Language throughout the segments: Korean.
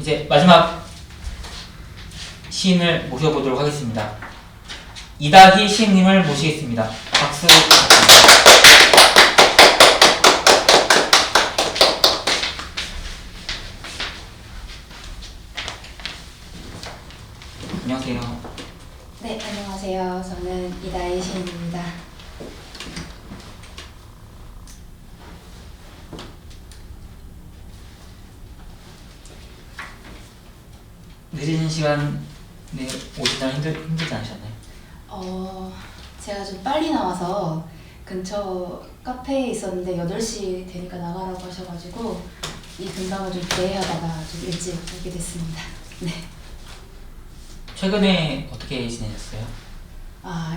이제 마지막 시인을 모셔보도록 하겠습니다. 이다희 시인님을 모시겠습니다. 박수. 안녕하세요. 네, 안녕하세요. 저는 이다희 시인입니다. 늦은 시간에 오시느라 힘들지 않으셨나요? 제가 좀 빨리 나와서 근처 카페에 있었는데 8시 되니까 나가라고 하셔가지고 이 근방을 좀 대하다가 좀 일찍 오게 됐습니다. 네. 최근에 어떻게 지내셨어요?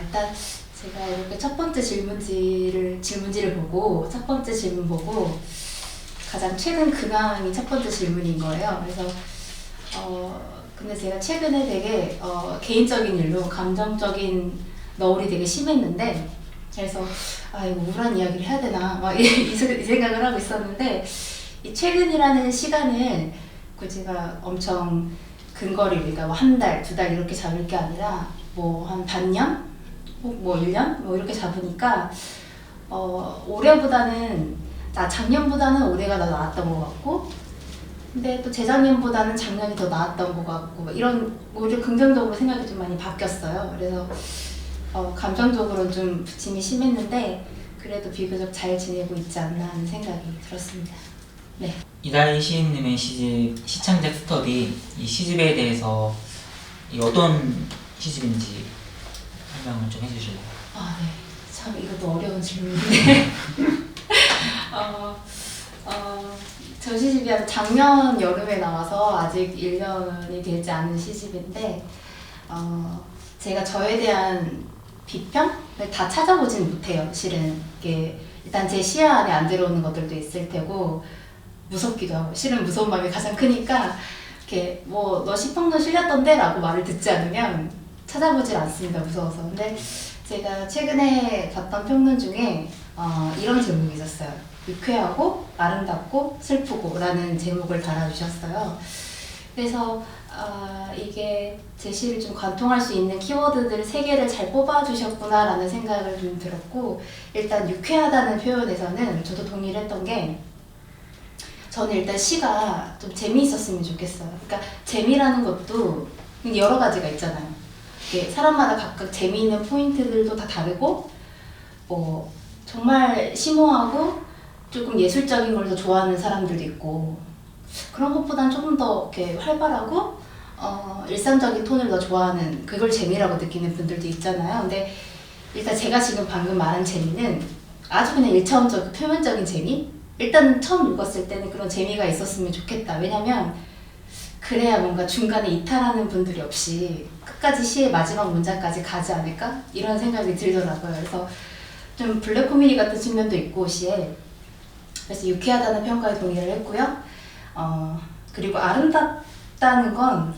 일단 제가 이렇게 첫 번째 질문지를 보고 첫 번째 질문 보고 가장 최근 근황이 첫 번째 질문인 거예요. 그래서 근데 제가 최근에 되게 개인적인 일로 감정적인 너울이 되게 심했는데, 그래서 이거 우울한 이야기를 해야 되나 막 이 생각을 하고 있었는데, 이 최근이라는 시간을 제가 엄청 근거리를, 그러니까 뭐 한 달, 두 달 이렇게 잡을 게 아니라 뭐 한 반년, 혹 뭐 1년 뭐 이렇게 잡으니까 작년보다는 올해가 더 나았던 것 같고, 근데 또 재작년보다는 작년이 더 나았던 것 같고, 이런 오히려 긍정적으로 생각이 좀 많이 바뀌었어요. 그래서 감정적으로는 좀 부침이 심했는데 그래도 비교적 잘 지내고 있지 않나 하는 생각이 들었습니다. 네. 이다희 시인님의 시집 시창작 스터디, 이 시집에 대해서 어떤 시집인지 설명을 좀 해주실래요? 네. 참 이것도 어려운 질문인데 저 시집이 작년 여름에 나와서 아직 1년이 되지 않은 시집인데, 제가 저에 대한 비평을 다 찾아보진 못해요. 실은 이게 일단 제 시야 안에 안 들어오는 것들도 있을 테고 무섭기도 하고, 실은 무서운 마음이 가장 크니까 이렇게 뭐 너 시평도 실렸던데? 라고 말을 듣지 않으면 찾아보질 않습니다. 무서워서. 근데 제가 최근에 봤던 평론 중에 이런 제목이 있었어요. 유쾌하고 아름답고 슬프고 라는 제목을 달아주셨어요. 그래서 이게 제 시를 좀 관통할 수 있는 키워드들 3개를 잘 뽑아주셨구나 라는 생각을 좀 들었고, 일단 유쾌하다는 표현에서는 저도 동의를 했던 게, 저는 일단 시가 좀 재미있었으면 좋겠어요. 그러니까 재미라는 것도 여러 가지가 있잖아요. 이게 사람마다 각각 재미있는 포인트들도 다 다르고, 정말 심오하고 조금 예술적인 걸 더 좋아하는 사람들도 있고, 그런 것보단 조금 더 이렇게 활발하고 일상적인 톤을 더 좋아하는, 그걸 재미라고 느끼는 분들도 있잖아요. 근데 일단 제가 지금 방금 말한 재미는 아주 그냥 일차원적 표면적인 재미? 일단 처음 읽었을 때는 그런 재미가 있었으면 좋겠다. 왜냐면 그래야 뭔가 중간에 이탈하는 분들이 없이 끝까지 시의 마지막 문장까지 가지 않을까? 이런 생각이 들더라고요. 그래서 좀 블랙 코미디 같은 측면도 있고 시에, 그래서 유쾌하다는 평가에 동의를 했고요. 그리고 아름답다는 건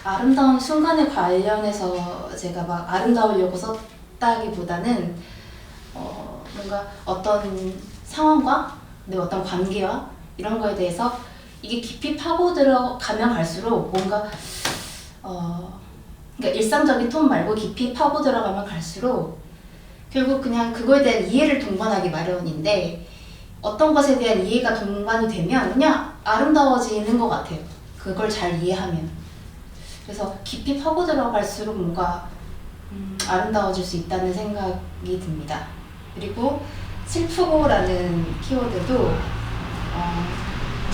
아름다운 순간에 관련해서 제가 막 아름다우려고 썼다기보다는 뭔가 어떤 상황과 내 어떤 관계와 이런 거에 대해서 이게 깊이 파고 들어가면 갈수록 뭔가 그러니까 일상적인 톤 말고 깊이 파고 들어가면 갈수록 결국 그냥 그거에 대한 이해를 동반하기 마련인데, 어떤 것에 대한 이해가 동반이 되면 그냥 아름다워지는 것 같아요. 그걸 잘 이해하면. 그래서 깊이 파고 들어갈수록 뭔가 아름다워질 수 있다는 생각이 듭니다. 그리고 슬프고라는 키워드도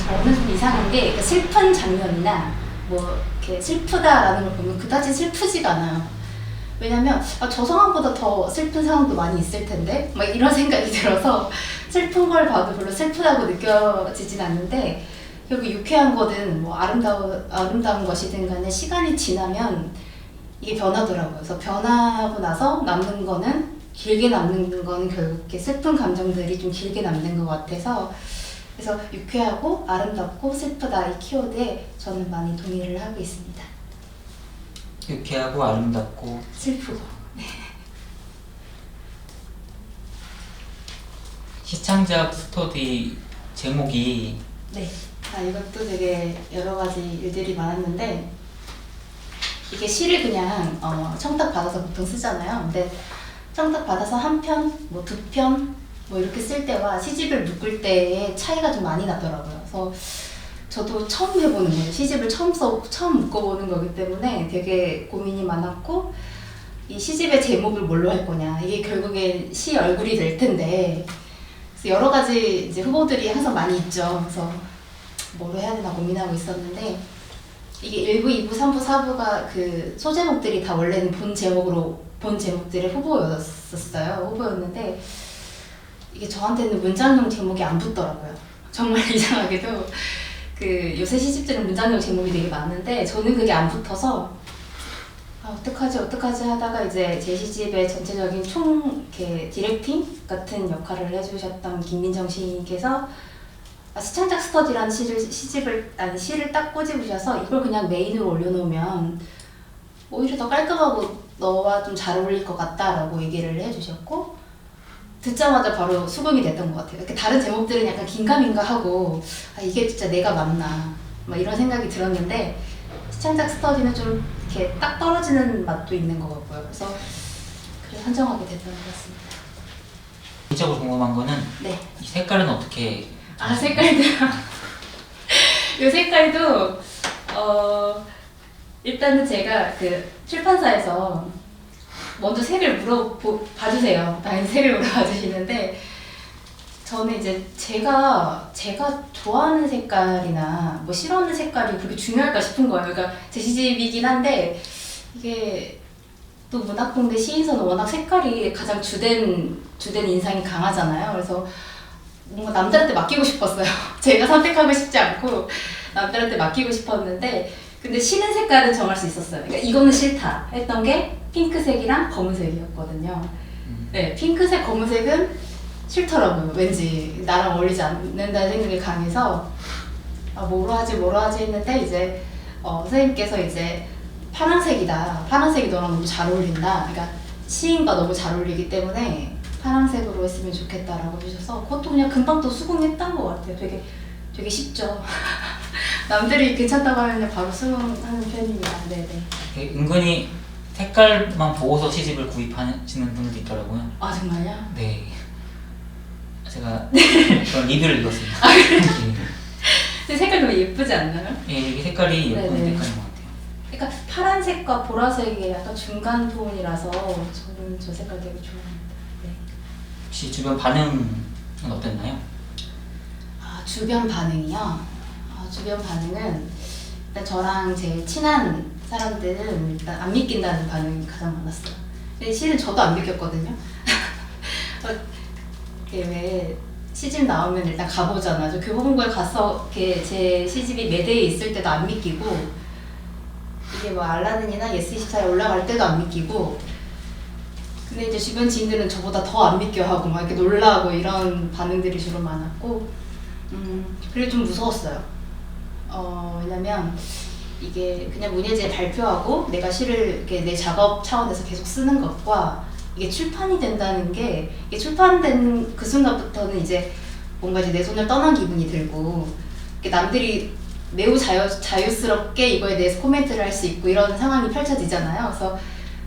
저는 좀 이상한 게, 그러니까 슬픈 장면이나 뭐 이렇게 슬프다라는 걸 보면 그다지 슬프지가 않아요. 왜냐면 저 상황보다 더 슬픈 상황도 많이 있을 텐데 막 이런 생각이 들어서 슬픈 걸 봐도 별로 슬프다고 느껴지진 않는데, 결국 유쾌한 거든 뭐 아름다운 것이든 간에 시간이 지나면 이게 변하더라고요. 그래서 변하고 나서 길게 남는 거는 결국 이렇게 슬픈 감정들이 좀 길게 남는 것 같아서, 그래서 유쾌하고 아름답고 슬프다 이 키워드에 저는 많이 동의를 하고 있습니다. 유쾌하고 아름답고 슬프고. 네. 시창작 스터디 제목이 네. 이것도 되게 여러 가지 일들이 많았는데 이게 시를 그냥 청탁 받아서 보통 쓰잖아요. 근데 청탁 받아서 한 편, 뭐 두 편, 뭐 이렇게 쓸 때와 시집을 묶을 때의 차이가 좀 많이 나더라고요. 그래서 저도 처음 해보는 거예요. 시집을 처음 묶어보는 거기 때문에 되게 고민이 많았고 이 시집의 제목을 뭘로 할 거냐 이게 결국엔 시 얼굴이 될 텐데 그래서 여러 가지 이제 후보들이 항상 많이 있죠. 그래서 뭐로 해야 되나 고민하고 있었는데 이게 1부, 2부, 3부, 4부가 그 소제목들이 다 원래는 본 제목들의 후보였는데 이게 저한테는 문장용 제목이 안 붙더라고요. 정말 이상하게도 그 요새 시집들은 문장용 제목이 되게 많은데 저는 그게 안 붙어서 어떡하지 하다가 이제 제 시집의 전체적인 이렇게 디렉팅 같은 역할을 해주셨던 김민정 시인께서 시창작 스터디라는 시를 딱 꼬집으셔서 이걸 그냥 메인으로 올려놓으면 오히려 더 깔끔하고 너와 좀 잘 어울릴 것 같다라고 얘기를 해주셨고 듣자마자 바로 수긍이 됐던 것 같아요. 이렇게 다른 제목들은 약간 긴가민가하고 이게 진짜 내가 맞나 막 이런 생각이 들었는데 시창작 스터디는 좀 이렇게 딱 떨어지는 맛도 있는 것 같고요. 그래서 선정하게 됐던 것 같습니다. 개인적으로 궁금한 거는 네. 이 색깔은 어떻게? 색깔도 이 색깔도 일단은 제가 그 출판사에서 먼저 색을 봐주세요. 당연히 색을 물어봐주시는데 저는 이제 제가 좋아하는 색깔이나 뭐 싫어하는 색깔이 그렇게 중요할까 싶은 거예요. 그러니까 제 시집이긴 한데 이게 또 문학공대 시인서는 워낙 색깔이 가장 주된 인상이 강하잖아요. 그래서 뭔가 남들한테 맡기고 싶었어요. 제가 선택하고 싶지 않고 남들한테 맡기고 싶었는데 근데 싫은 색깔은 정할 수 있었어요. 그러니까 이거는 싫다 했던 게 핑크색이랑 검은색이었거든요. 네, 핑크색, 검은색은 싫더라고요. 왠지 나랑 어울리지 않는다는 생각이 강해서 뭐로 하지 했는데 이제 선생님께서 이제 파란색이다. 파란색이 너랑 너무 잘 어울린다. 그러니까 시인과 너무 잘 어울리기 때문에 파란색으로 했으면 좋겠다라고 해주셔서 그것도 그냥 금방 또 수긍했던 것 같아요. 되게 쉽죠. 남들이 괜찮다고 하면 바로 수긍하는 편입니다. 네네. 은근히 색깔만 보고서 시집을 구입하시는 분들도 있더라고요. 정말요? 네. 제가 그런 리뷰를 읽었습니다. 근데 색깔 너무 예쁘지 않나요? 예, 이게 색깔이 예쁜 네네. 색깔인 것 같아요. 그러니까 파란색과 보라색의 약간 중간 톤이라서 저는 저 색깔 되게 좋아합니다. 네. 혹시 주변 반응은 어땠나요? 주변 반응이요? 주변 반응은 일단 저랑 제일 친한 사람들은 일단 안 믿긴다는 반응이 가장 많았어요. 근데 실은 저도 안 믿겼거든요. 왜 시집 나오면 일단 가보잖아. 저 교보문고에 가서 제 시집이 매대에 있을 때도 안 믿기고 이게 뭐 알라딘이나 예스24에 올라갈 때도 안 믿기고 근데 이제 주변 지인들은 저보다 더 안 믿겨하고 막 이렇게 놀라고 이런 반응들이 주로 많았고 그게 좀 무서웠어요. 왜냐면 이게 그냥 문예지에 발표하고 내가 시를 이렇게 내 작업 차원에서 계속 쓰는 것과 이게 출판이 된다는 게 이게 출판된 그 순간부터는 이제 뭔가 이제 내 손을 떠난 기분이 들고 남들이 매우 자유스럽게 이거에 대해서 코멘트를 할 수 있고 이런 상황이 펼쳐지잖아요. 그래서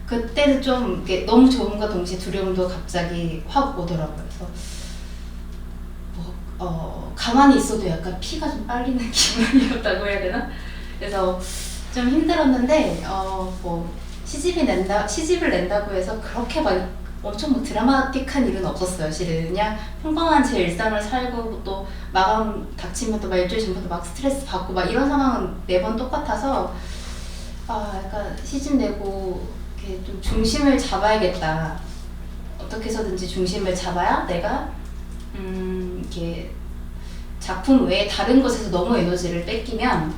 그때는 좀 이게 너무 좋음과 동시에 두려움도 갑자기 확 오더라고요. 그래서 가만히 있어도 약간 피가 좀 빨리는 기분이었다고 해야 되나? 그래서 좀 힘들었는데 시집을 낸다고 해서 그렇게 막 엄청 뭐 드라마틱한 일은 없었어요. 실은 그냥 평범한 제 일상을 살고 또 마감 닥치면 또 막 일주일 전부터 막 스트레스 받고 막 이런 상황은 매번 똑같아서 약간 시집 내고 이렇게 좀 중심을 잡아야겠다. 어떻게 해서든지 중심을 잡아야 내가 이렇게 작품 외에 다른 것에서 너무 에너지를 뺏기면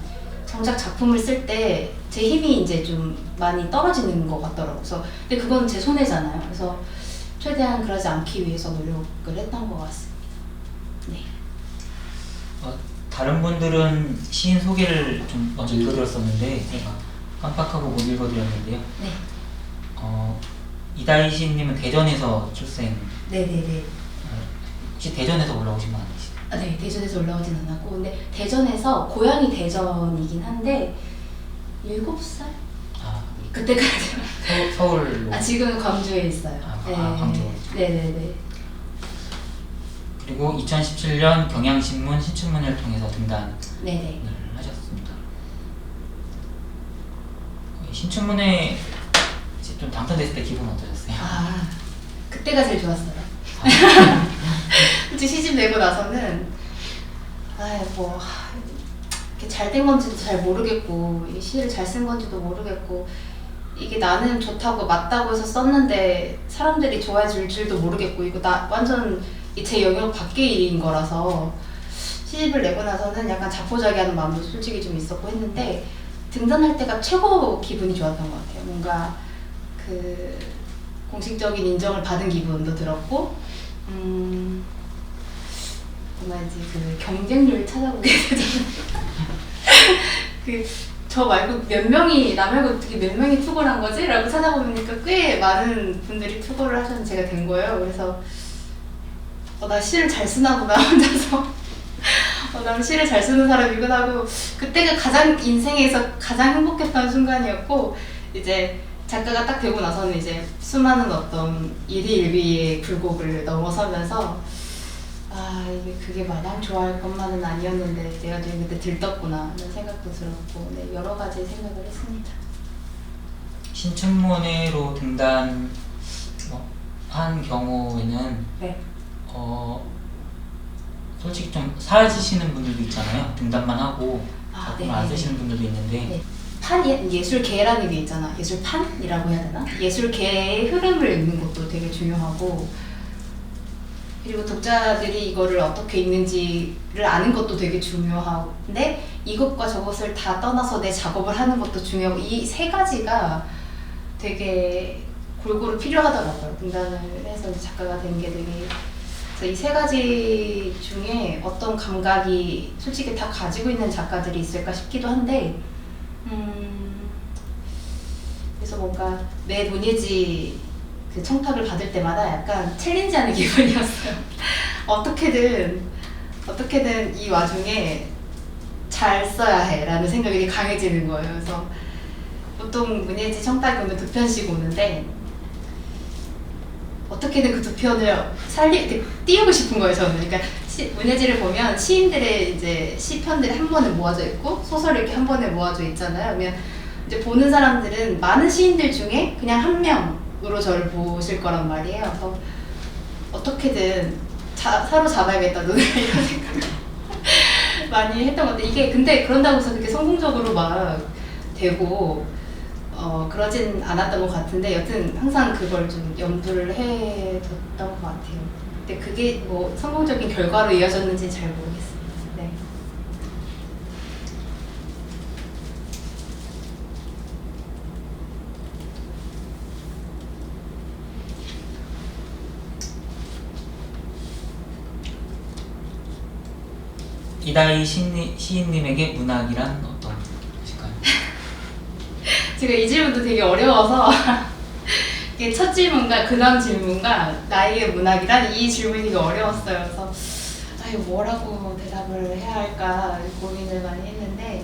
정작 작품을 쓸 때 제 힘이 이제 좀 많이 떨어지는 것 같더라고요. 그래서 근데 그건 제 손해잖아요. 그래서 최대한 그러지 않기 위해서 노력을 했던 것 같습니다. 네. 다른 분들은 시인 소개를 좀 먼저 읽어드렸었는데 제가 깜빡하고 못 읽어드렸는데요. 네. 이다희 시인님은 대전에서 출생. 네네네. 혹시 대전에서 올라오신 건 아니시죠? 네, 대전에서 올라오진 않았고, 근데 대전에서 고향이 대전이긴 한데 7살? 아, 그때까지. 서울로. 지금 광주에 있어요. 광주. 네네네. 그리고 2017년 경향신문 신춘문예를 통해서 등단을 네네. 하셨습니다. 신춘문예 이제 좀 당선됐을 때 기분 어떠셨어요? 그때가 제일 좋았어요. 이제 시집 내고 나서는 이게 잘 된 건지도 잘 모르겠고, 이 시를 잘 쓴 건지도 모르겠고, 이게 나는 좋다고 맞다고 해서 썼는데 사람들이 좋아해 줄 줄도 모르겠고, 이거 완전 제 영역 밖의 일인 거라서 시집을 내고 나서는 약간 자포자기하는 마음도 솔직히 좀 있었고 했는데, 등단할 때가 최고 기분이 좋았던 것 같아요. 뭔가 그 공식적인 인정을 받은 기분도 들었고, 뭐라지, 그 경쟁률 찾아보게 되잖아요. 저 말고 나 말고 어떻게 몇 명이 투고를 한 거지? 라고 찾아보니까 꽤 많은 분들이 투고를 하셨는데 제가 된 거예요. 그래서 나 시를 잘 쓰나 보다 혼자서. 난 시를 잘 쓰는 사람이구나 하고, 그때가 인생에서 가장 행복했던 순간이었고, 이제 작가가 딱 되고 나서는 이제 수많은 어떤 일희일비의 굴곡을 넘어서면서 그게 마냥 좋아할 것만은 아니었는데 내가 되게 그때 들떴구나 하는 생각도 들었고, 네, 여러 가지 생각을 했습니다. 신춘문예로 등단한 경우에는 네. 솔직히 좀 사라지시는 분들도 있잖아요. 등단만 하고 작품을 안 쓰시는 분들도 있는데, 예술계라는 게 있잖아. 예술판이라고 해야 되나? 예술계의 흐름을 읽는 것도 되게 중요하고, 그리고 독자들이 이거를 어떻게 읽는지를 아는 것도 되게 중요한데, 이것과 저것을 다 떠나서 내 작업을 하는 것도 중요하고, 이 세 가지가 되게 골고루 필요하더라고요. 등단을 해서 작가가 된 게 되게. 그래서 이 세 가지 중에 어떤 감각이 솔직히 다 가지고 있는 작가들이 있을까 싶기도 한데, 그래서 뭔가 매 문예지 그 청탁을 받을 때마다 약간 챌린지하는 기분이었어요. 어떻게든 이 와중에 잘 써야 해라는 생각이 강해지는 거예요. 그래서 보통 문예지 청탁이 오면 2편씩 오는데, 어떻게든 그 2편을 띄우고 싶은 거예요, 저는. 그러니까 문예지를 보면 시인들의 이제 시편들이 한 번에 모아져 있고, 소설이 이렇게 한 번에 모아져 있잖아요. 그러면 이제 보는 사람들은 많은 시인들 중에 그냥 한 명으로 저를 보실 거란 말이에요. 그래서 어떻게든 사로잡아야겠다, 눈을, 이런 생각을 많이 했던 것 같아요. 이게 근데 그런다고 해서 그렇게 성공적으로 막 되고 그러진 않았던 것 같은데, 여튼 항상 그걸 좀 염두를 해뒀던 것 같아요. 근데 그게 뭐 성공적인 결과로 이어졌는지 잘 모르겠습니다. 네. 이다희 시인님에게 문학이란 어떤 것일까요? 제가 이 질문도 되게 어려워서 이게 첫 질문과 그 다음 질문과 나에게 문학이란, 이 질문이 되게 어려웠어요. 그래서 뭐라고 대답을 해야 할까 고민을 많이 했는데,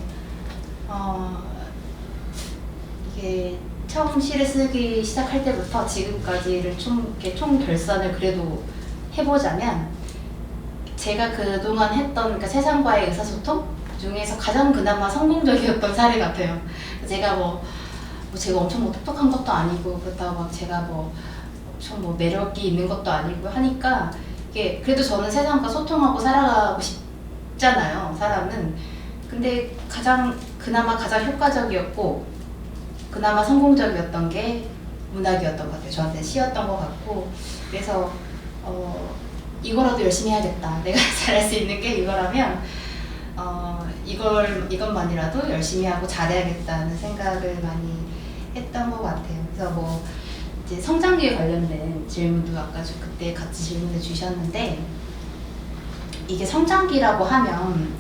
이게 처음 시를 쓰기 시작할 때부터 지금까지를 이렇게 총 결산을 그래도 해보자면, 제가 그동안 했던, 그러니까 세상과의 의사소통 중에서 가장 그나마 성공적이었던 사례 같아요. 제가 제가 엄청 똑똑한 것도 아니고, 그렇다고 제가 엄청 매력이 있는 것도 아니고 하니까, 이게 그래도 저는 세상과 소통하고 살아가고 싶잖아요, 사람은. 근데 그나마 가장 효과적이었고 그나마 성공적이었던 게 문학이었던 것 같아요. 저한테 시였던 것 같고, 그래서 이거라도 열심히 해야겠다. 내가 잘할 수 있는 게 이거라면 이것만이라도 열심히 하고 잘해야겠다는 생각을 많이 했던 것 같아요. 그래서 이제 성장기에 관련된 질문도 아까 그때 같이 질문해 주셨는데, 이게 성장기라고 하면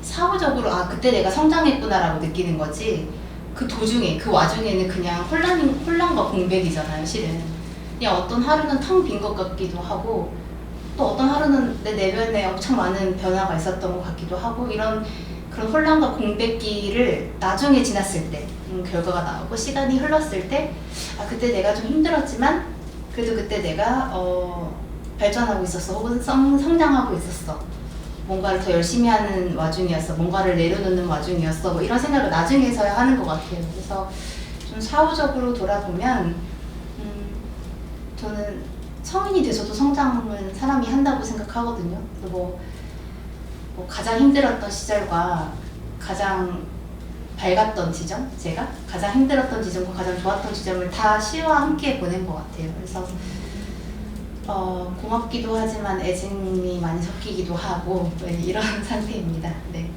사후적으로 그때 내가 성장했구나라고 느끼는 거지, 그 도중에, 그 와중에는 그냥 혼란과 공백이잖아요, 실은. 그냥 어떤 하루는 텅 빈 것 같기도 하고, 또 어떤 하루는 내 내면에 엄청 많은 변화가 있었던 것 같기도 하고 이런 그런 혼란과 공백기를 나중에 지났을 때 결과가 나오고 시간이 흘렀을 때 아, 그때 내가 좀 힘들었지만 그래도 그때 내가 발전하고 있었어 혹은 성장하고 있었어 뭔가를 더 열심히 하는 와중이었어 뭔가를 내려놓는 와중이었어 뭐 이런 생각을 나중에서야 하는 것 같아요. 그래서 좀 사후적으로 돌아보면 저는 성인이 돼서도 성장은 사람이 한다고 생각하거든요. 그리고 뭐 가장 힘들었던 시절과 가장 밝았던 지점, 제가 가장 힘들었던 지점과 가장 좋았던 지점을 다 시와 함께 보낸 것 같아요. 그래서 고맙기도 하지만 애증이 많이 섞이기도 하고 네, 이런 상태입니다. 네.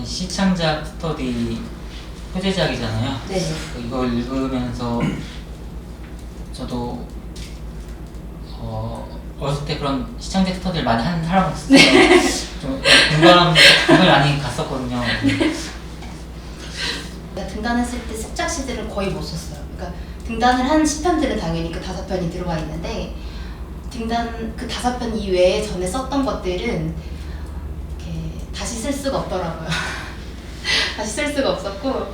시창작 스터디 소재작이잖아요. 네. 이걸 읽으면서 저도 어렸을 때 그런 시창작 스터디를 많이 하는 사람으로서 좀 공감을 많이 갔었거든요. 등단했을 때 습작 시들은 거의 못 썼어요. 그러니까 등단을 한 시편들은 당연히 그 5편이 들어가 있는데 등단 그 5편 이외에 전에 썼던 것들은 이렇게 다시 쓸 수가 없더라고요. 다시 쓸 수가 없었고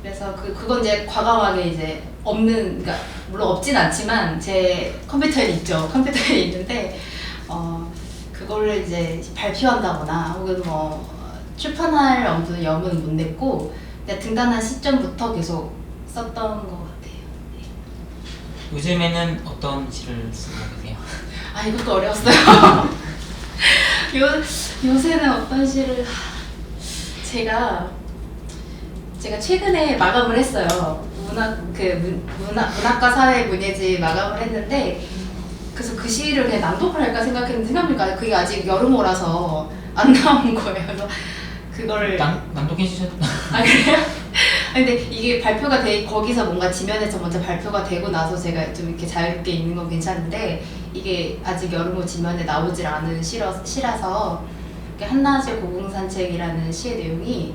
그래서 그건 이제 과감하게 이제 없는 그러니까 물론 없진 않지만 제 컴퓨터에 있죠. 컴퓨터에 있는데 그거를 이제 발표한다거나 혹은 뭐 출판할 염은 못 냈고 등단한 시점부터 계속 썼던 것 같아요. 네. 요즘에는 어떤 시를 쓰고 계세요? 아 이것도 어려웠어요. 요새는 어떤 시를 제가 최근에 마감을 했어요. 문학과 사회 문예지 마감을 했는데 그래서 그 시를 그냥 낭독을 할까 생각했는데 생각해보니까 그게 아직 여름호라서 안 나온 거예요. 그래서 그거를 낭독해 주셨나? 아 그래요? 근데 이게 발표가 거기서 뭔가 지면에서 먼저 발표가 되고 나서 제가 좀 이렇게 자유롭게 읽는 건 괜찮은데 이게 아직 여름호 지면에 나오질 않은 시라서 한낮의 고궁산책이라는 시의 내용이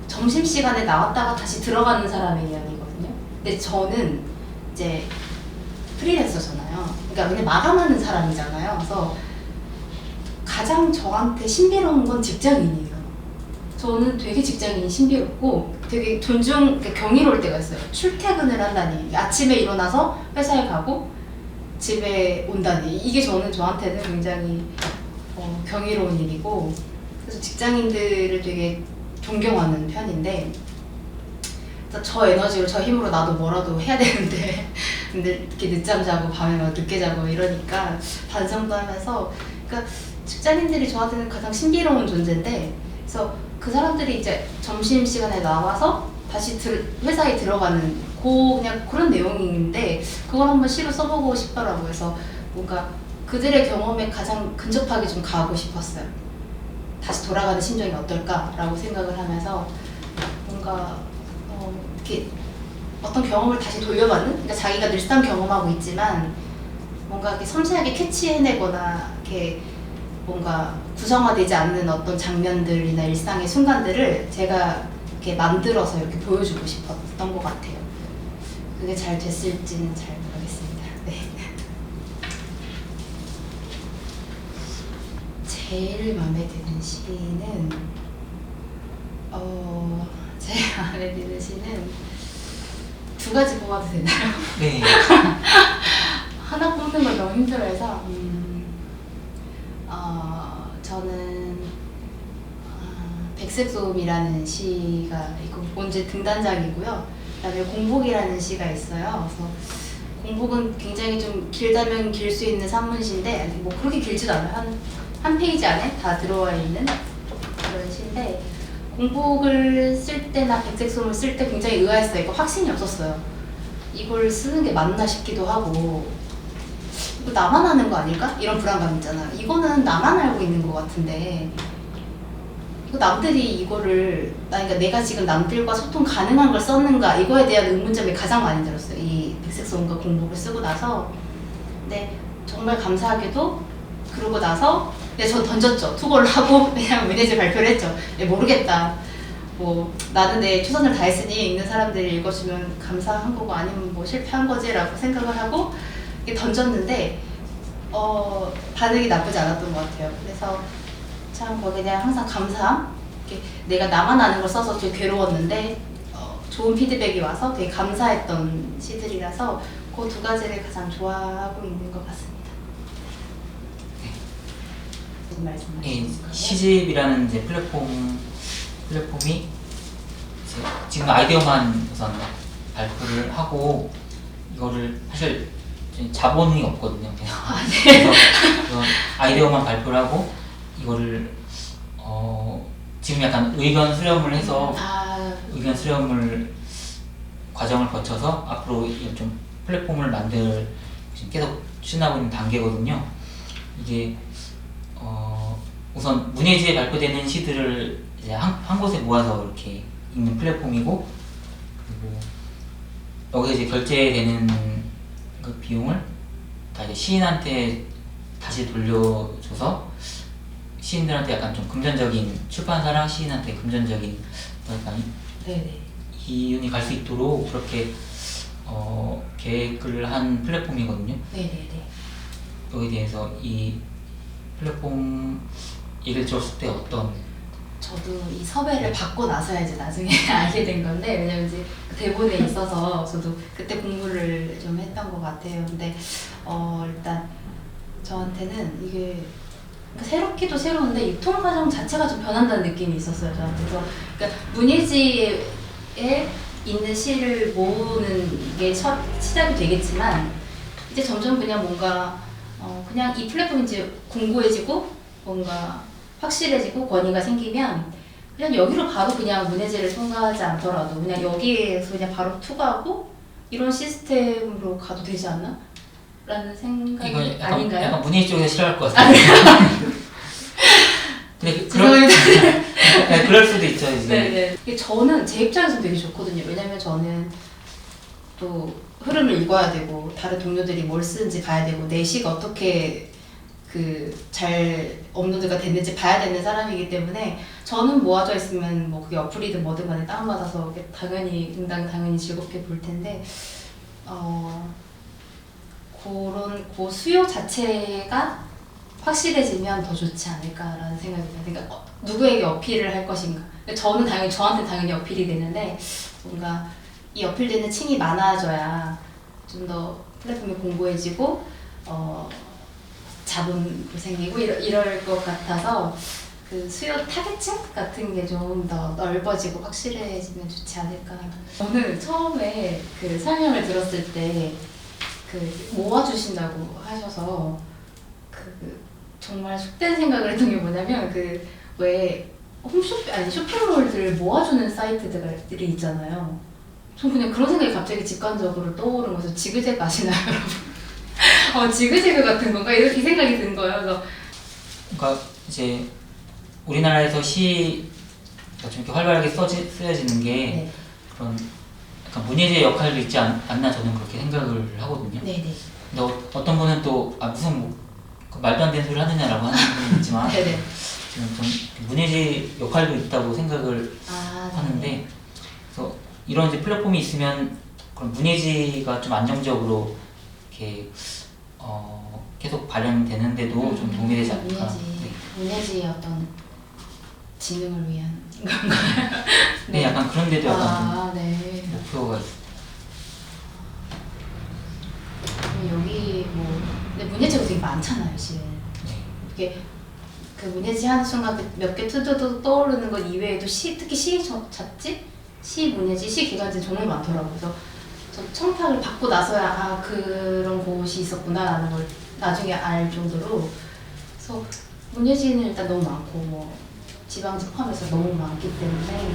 점심시간에 나왔다가 다시 들어가는 사람의 이야기거든요. 근데 저는 이제 프리랜서잖아요. 그러니까 그냥 마감하는 사람이잖아요. 그래서 가장 저한테 신비로운 건 직장인이에요. 저는 되게 직장인이 신비롭고 되게 그러니까 경이로울 때가 있어요. 출퇴근을 한다니 아침에 일어나서 회사에 가고 집에 온다니 이게 저한테는 굉장히 경이로운 일이고 그래서 직장인들을 되게 존경하는 편인데 저 에너지로 저 힘으로 나도 뭐라도 해야 되는데 근데 이렇게 늦잠 자고 밤에 막 늦게 자고 이러니까 반성도 하면서 그러니까 직장인들이 저한테는 가장 신비로운 존재인데 그래서 그 사람들이 이제 점심시간에 나와서 다시 회사에 들어가는 그냥 그런 내용인데 그걸 한번 시로 써보고 싶더라고요. 그래서 뭔가 그들의 경험에 가장 근접하게 좀 가고 싶었어요. 다시 돌아가는 심정이 어떨까라고 생각을 하면서 뭔가 이렇게 어떤 경험을 다시 돌려받는 그러니까 자기가 늘상 경험하고 있지만 뭔가 이렇게 섬세하게 캐치해내거나 이렇게 뭔가 구성화되지 않는 어떤 장면들이나 일상의 순간들을 제가 이렇게 만들어서 이렇게 보여주고 싶었던 것 같아요. 그게 잘 됐을지는 잘 모르겠습니다. 네. 제일 마음에 드는 시는 제일 마음에 드는 시는 2가지 뽑아도 되나요? 네. 하나 뽑는 걸 너무 힘들어해서 저는 백색소음이라는 시가 있고 언제 등단작이고요. 그다음에 공복이라는 시가 있어요. 그래서 공복은 굉장히 좀 길다면 길 수 있는 산문시인데 뭐 그렇게 길지도 않아요. 한 페이지 안에 다 들어와 있는 그런 시인데 공복을 쓸 때나 백색소음을 쓸 때 굉장히 의아했어요. 이거 확신이 없었어요. 이걸 쓰는 게 맞나 싶기도 하고 이거 나만 하는 거 아닐까? 이런 불안감 있잖아. 이거는 나만 알고 있는 것 같은데 이거 남들이 이거를 그러니까 내가 지금 남들과 소통 가능한 걸 썼는가 이거에 대한 의문점이 가장 많이 들었어요. 이 백색소음과 공복을 쓰고 나서 근데 정말 감사하게도 그러고 나서 저 던졌죠. 투고를 하고 그냥 문예지 발표를 했죠. 모르겠다. 뭐 나는 내 최선을 다했으니 읽는 사람들이 읽어주면 감사한 거고 아니면 뭐 실패한 거지라고 생각을 하고 이렇게 던졌는데 반응이 나쁘지 않았던 것 같아요. 그래서 참 거기에 대한 항상 감사함. 이렇게 내가 나만 아는 걸 써서 되게 괴로웠는데 좋은 피드백이 와서 되게 감사했던 시들이라서 그 두 가지를 가장 좋아하고 있는 것 같습니다. 무슨 말씀하시는 거예요? 시집이라는 이제 플랫폼이 이제 지금 아이디어만 우선 발표를 하고 이거를 사실 자본이 없거든요. 그냥. 그래서 아이디어만 발표를 하고 이거를 지금 약간 의견 수렴을 해서 의견 수렴을 과정을 거쳐서 앞으로 좀 플랫폼을 만들 지금 계속 추진하고 있는 단계거든요. 이게 우선 문예지에 발표되는 시들을 이제 한 곳에 모아서 이렇게 읽는 플랫폼이고, 그리고 여기서 이제 결제되는 그 비용을 다 이제 시인한테 다시 돌려줘서 시인들한테 약간 좀 금전적인, 출판사랑 시인한테 금전적인 약간 이윤이 갈 수 있도록 그렇게 계획을 한 플랫폼이거든요. 네네네. 여기에 대해서 이 플랫폼 얘기를 들었을 때 어떤? 저도 이 섭외를 받고 나서야 이제 나중에 알게 된 건데, 왜냐면 이제 대본에 있어서 저도 그때 공부를 좀 했던 것 같아요. 근데 일단 저한테는 이게 새롭기도 새로운데 유통 과정 자체가 좀 변한다는 느낌이 있었어요, 저한테서. 그러니까 문예지에 있는 시를 모으는 게 첫 시작이 되겠지만, 이제 점점 그냥 뭔가 그냥 이 플랫폼이 이제 공고해지고 뭔가 확실해지고 권위가 생기면 그냥 여기로 바로 그냥 문예지를 통과하지 않더라도 그냥 여기에서 그냥 바로 투과하고 이런 시스템으로 가도 되지 않나? 라는 생각이 이거 아닌가요? 약간 문예지 쪽에서 싫어할 것 같아요. 근데 그럴 수도 있죠. 이제. 네네. 이게 저는 제 입장에서 되게 좋거든요. 왜냐면 저는 또 흐름을 읽어야 되고 다른 동료들이 뭘 쓰는지 봐야 되고 내 시가 어떻게 잘 업로드가 됐는지 봐야 되는 사람이기 때문에 저는 모아져 있으면 뭐 그게 어플이든 뭐든 간에 다운받아서 당연히 즐겁게 볼 텐데 그런 수요 자체가 확실해지면 더 좋지 않을까라는 생각이 듭니다. 그러니까 누구에게 어필을 할 것인가. 그러니까 저한테 당연히 어필이 되는데 뭔가 이 어필되는 층이 많아져야 좀 더 플랫폼이 공고해지고 자본도 생기고 이럴 것 같아서 그 수요 타겟층 같은 게 좀 더 넓어지고 확실해지면 좋지 않을까. 저는 처음에 그 설명을 들었을 때 모아주신다고 하셔서 정말 속된 생각을 했던 게 뭐냐면 왜 쇼핑몰들을 모아주는 사이트들이 있잖아요. 전 그냥 그런 생각이 갑자기 직관적으로 떠오른 거죠. 지그재그 아시나요, 여러분? 지그재그 같은 건가? 이 생각이 든 거예요. 그래서 그러니까 이제 우리나라에서 시가 좀 이렇게 활발하게 쓰여지는 게 그런 약간 문예지의 역할도 있지 않나 저는 그렇게 생각을 하거든요. 네네. 근데 어떤 분은 또 무슨 말도 안 되는 소리를 하느냐라고 하는 분이 있지만 지금 좀 문예지 역할도 있다고 생각을 하는데, 그래서 이런 이제 플랫폼이 있으면 그런 문예지가 좀 안정적으로 이렇게 계속 발현되는데도 좀 도움이 되지 않을까. 문예지의 어떤 진흥을 위한 건가요? 네, 약간 그런데도 약간 네. 목표가 있어요. 여기 근데 문예지가 되게 많잖아요, 실은. 이게 문예지 하는 순간 몇 개 투두두 떠오르는 것 이외에도 특히 시 잡지, 시 문예지, 시 기관지 정말 많더라고요. 그래서 저 청탁을 받고 나서야 그런 곳이 있었구나라는 걸 나중에 알 정도로. 그래서 문예지는 일단 너무 많고 지방지 포함해서 너무 많기 때문에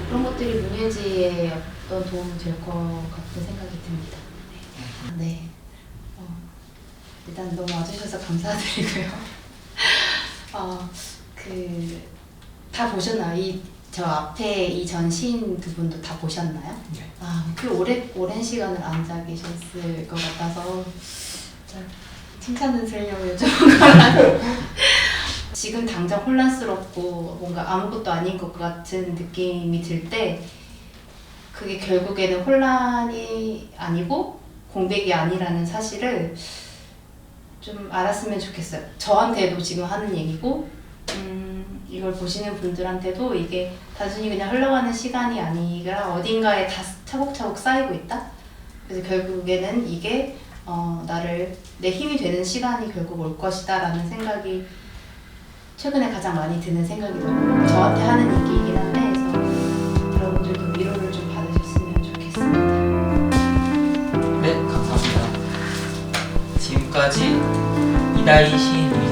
그런 것들이 문예지에 어떤 도움이 될 것 같은 생각이 듭니다. 네. 일단 너무 와주셔서 감사드리고요. 다 보셨나요? 저 앞에 이 전 시인 두 분도 다 보셨나요? 네. 오랜 시간을 앉아 계셨을 것 같아서 칭찬은 쓰려고 여쭤본 건 아니고 지금 당장 혼란스럽고 뭔가 아무것도 아닌 것 같은 느낌이 들 때 그게 결국에는 혼란이 아니고 공백이 아니라는 사실을 좀 알았으면 좋겠어요. 저한테도 지금 하는 얘기고 이걸 보시는 분들한테도 이게 단순히 그냥 흘러가는 시간이 아니라 어딘가에 다 차곡차곡 쌓이고 있다. 그래서 결국에는 이게 내 힘이 되는 시간이 결국 올 것이다 라는 생각이 최근에 가장 많이 드는 생각이 들어요. 저한테 하는 얘기이긴 한데 그래서 여러분들도 위로를 좀 받으셨으면 좋겠습니다. 네, 감사합니다. 지금까지 이다희 시인님